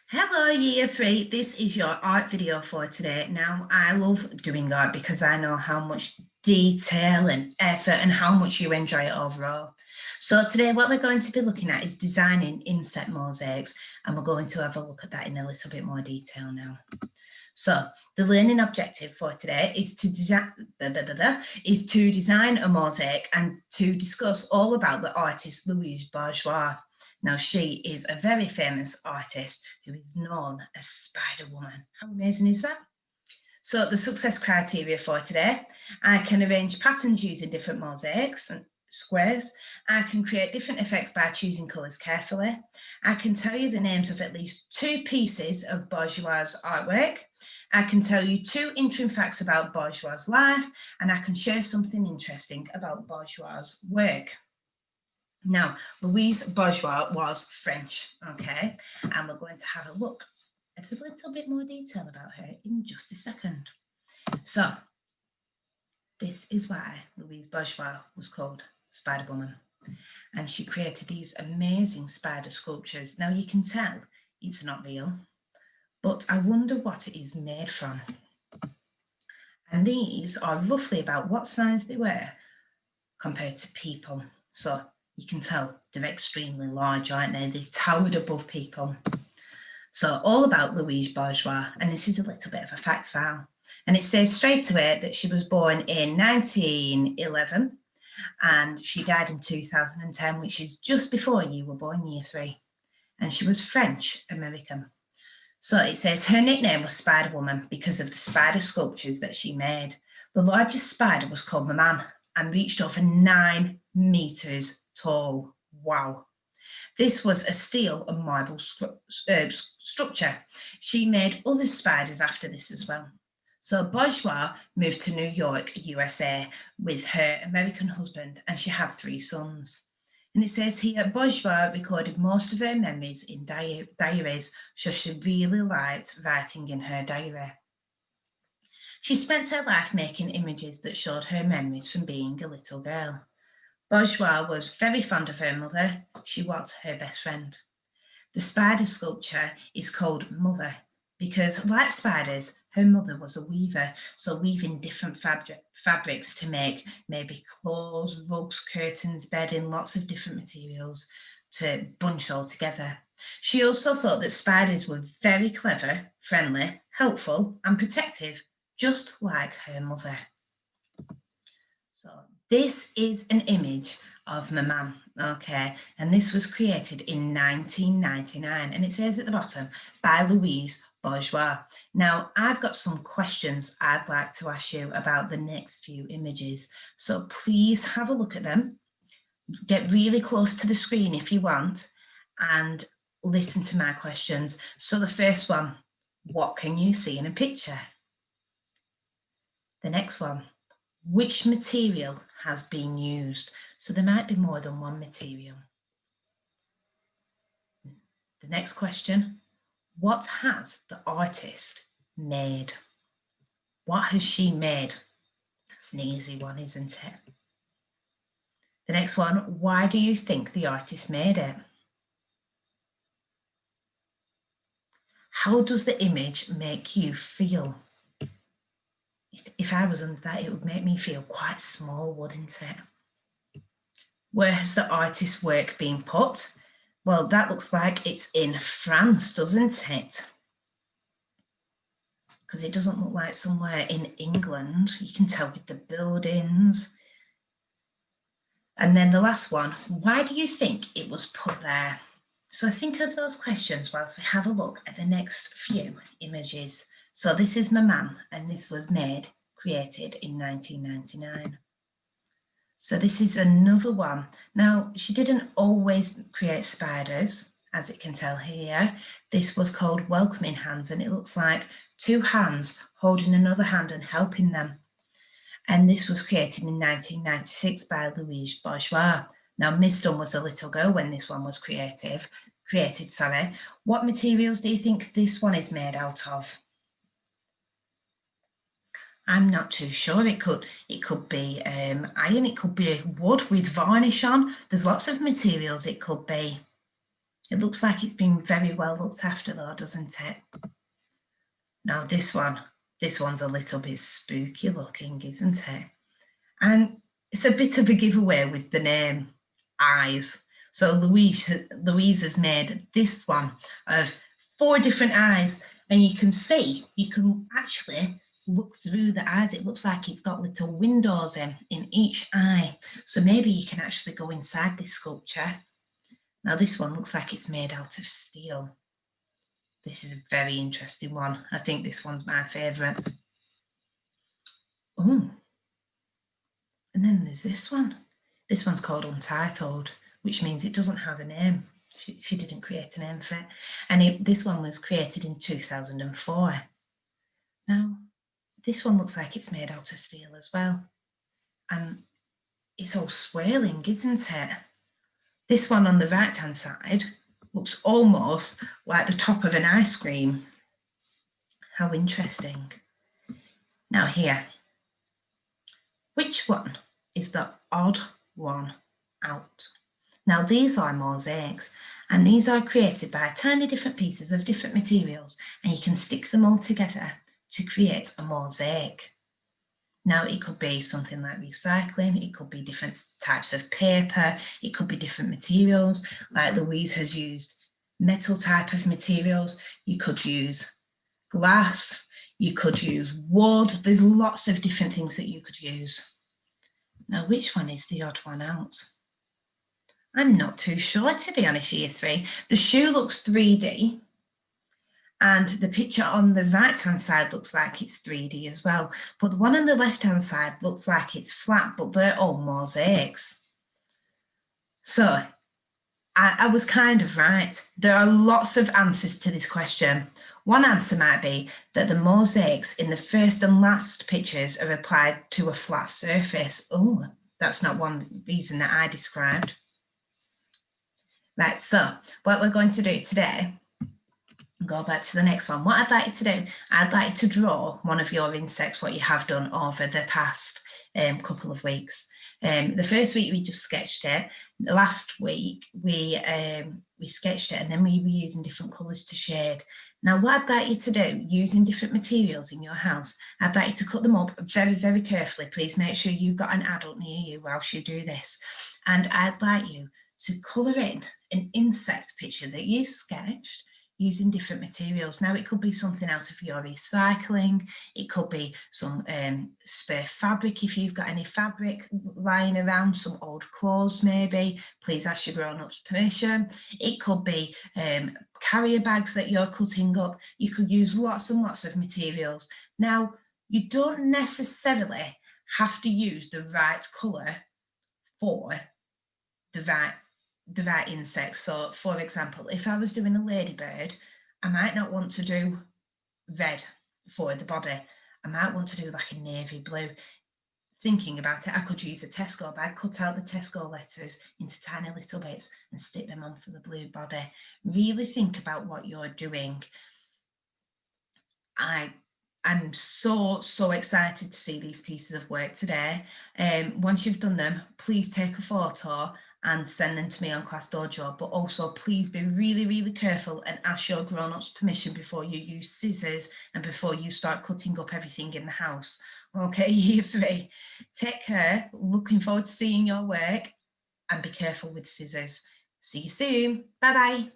Hello Year 3, this is your art video for today. Now I love doing art because I know how much detail and effort and how much you enjoy it overall. So today what we're going to be looking at is designing inset mosaics, and we're going to have a look at that in a little bit more detail now. So the learning objective for today is to design a mosaic and to discuss all about the artist Louise Bourgeois. Now, she is a very famous artist who is known as Spider Woman. How amazing is that? So the success criteria for today: I can arrange patterns using different mosaics and squares. I can create different effects by choosing colours carefully. I can tell you the names of at least 2 pieces of Bourgeois' artwork. I can tell you 2 interesting facts about Bourgeois' life, and I can share something interesting about Bourgeois' work. Now, Louise Bourgeois was French, okay? And we're going to have a look at a little bit more detail about her in just a second. So, this is why Louise Bourgeois was called Spider Woman. And she created these amazing spider sculptures. Now, you can tell it's not real, but I wonder what it is made from. And these are roughly about what size they were compared to people. So you can tell they're extremely large, aren't they? They towered above people. So all about Louise Bourgeois, and this is a little bit of a fact file. And it says straight away that she was born in 1911 and she died in 2010, which is just before you were born, Year 3. And she was French American. So it says her nickname was Spider Woman because of the spider sculptures that she made. The largest spider was called Maman and reached over 9 meters tall. Wow. This was a steel and marble structure. She made other spiders after this as well. So Bourgeois moved to New York, USA with her American husband, and she had 3 sons. And it says here, Bourgeois recorded most of her memories in diaries, so she really liked writing in her diary. She spent her life making images that showed her memories from being a little girl. Bourgeois was very fond of her mother. She was her best friend. The spider sculpture is called Mother because, like spiders, her mother was a weaver, so weaving different fabrics to make maybe clothes, rugs, curtains, bedding, lots of different materials to bunch all together. She also thought that spiders were very clever, friendly, helpful, and protective, just like her mother. So this is an image of Maman, okay, and this was created in 1999, and it says at the bottom, by Louise Bourgeois. Now, I've got some questions I'd like to ask you about the next few images, so please have a look at them, get really close to the screen if you want, and listen to my questions. So the first one, what can you see in a picture? The next one, which material has been used? So there might be more than one material. The next question, what has the artist made? What has she made? That's an easy one, isn't it? The next one, why do you think the artist made it? How does the image make you feel? If I was under that, it would make me feel quite small, wouldn't it? Where has the artist's work been put? Well, that looks like it's in France, doesn't it? Because it doesn't look like somewhere in England. You can tell with the buildings. And then the last one, why do you think it was put there? So think of those questions whilst we have a look at the next few images. So this is Maman, and this was created in 1999. So this is another one. Now, she didn't always create spiders, as it can tell here. This was called welcoming hands, and it looks like 2 hands holding another hand and helping them. And this was created in 1996 by Louise Bourgeois. Now, Miss Dunn was a little girl when this one was created. What materials do you think this one is made out of? I'm not too sure. It could be iron, it could be wood with varnish on. There's lots of materials it could be. It looks like it's been very well looked after though, doesn't it? Now this one's a little bit spooky looking, isn't it? And it's a bit of a giveaway with the name Eyes. So Louise has made this one of 4 different eyes, and you can actually look through the eyes. It looks like it's got little windows in each eye. So maybe you can actually go inside this sculpture. Now this one looks like it's made out of steel. This is a very interesting one. I think this one's my favourite. Oh, and then there's this one. This one's called Untitled, which means it doesn't have a name. She didn't create a name for it. And this one was created in 2004. Now, this one looks like it's made out of steel as well. And it's all swirling, isn't it? This one on the right-hand side looks almost like the top of an ice cream. How interesting. Now here, which one is the odd one out? Now these are mosaics, and these are created by tiny different pieces of different materials, and you can stick them all together to create a mosaic. Now it could be something like recycling, it could be different types of paper, it could be different materials, like Louise has used metal type of materials, you could use glass, you could use wood, there's lots of different things that you could use. Now which one is the odd one out? I'm not too sure, to be honest, year 3. The shoe looks 3D, and the picture on the right-hand side looks like it's 3D as well. But the one on the left-hand side looks like it's flat, but they're all mosaics. So I was kind of right. There are lots of answers to this question. One answer might be that the mosaics in the first and last pictures are applied to a flat surface. Oh, that's not one reason that I described. Right, so what we're going to do today, go back to the next one. What I'd like you to do, I'd like you to draw one of your insects, what you have done over the past couple of weeks. The first week we just sketched it. Last week we sketched it, and then we were using different colours to shade. Now what I'd like you to do, using different materials in your house, I'd like you to cut them up very, very carefully. Please make sure you've got an adult near you whilst you do this. And I'd like you to colour in an insect picture that you sketched using different materials. Now it could be something out of your recycling, it could be some spare fabric if you've got any fabric lying around, some old clothes maybe, please ask your grown-ups permission. It could be carrier bags that you're cutting up. You could use lots and lots of materials. Now you don't necessarily have to use the right colour for the right insect. So for example, if I was doing a ladybird, I might not want to do red for the body. I might want to do like a navy blue. Thinking about it, I could use a Tesco bag, cut out the Tesco letters into tiny little bits and stick them on for the blue body. Really think about what you're doing. I'm so excited to see these pieces of work today. Once you've done them, please take a photo and send them to me on Class Dojo, but also please be really, really careful and ask your grown-ups permission before you use scissors and before you start cutting up everything in the house. Okay, year 3, take care, looking forward to seeing your work, and be careful with scissors. See you soon, bye-bye.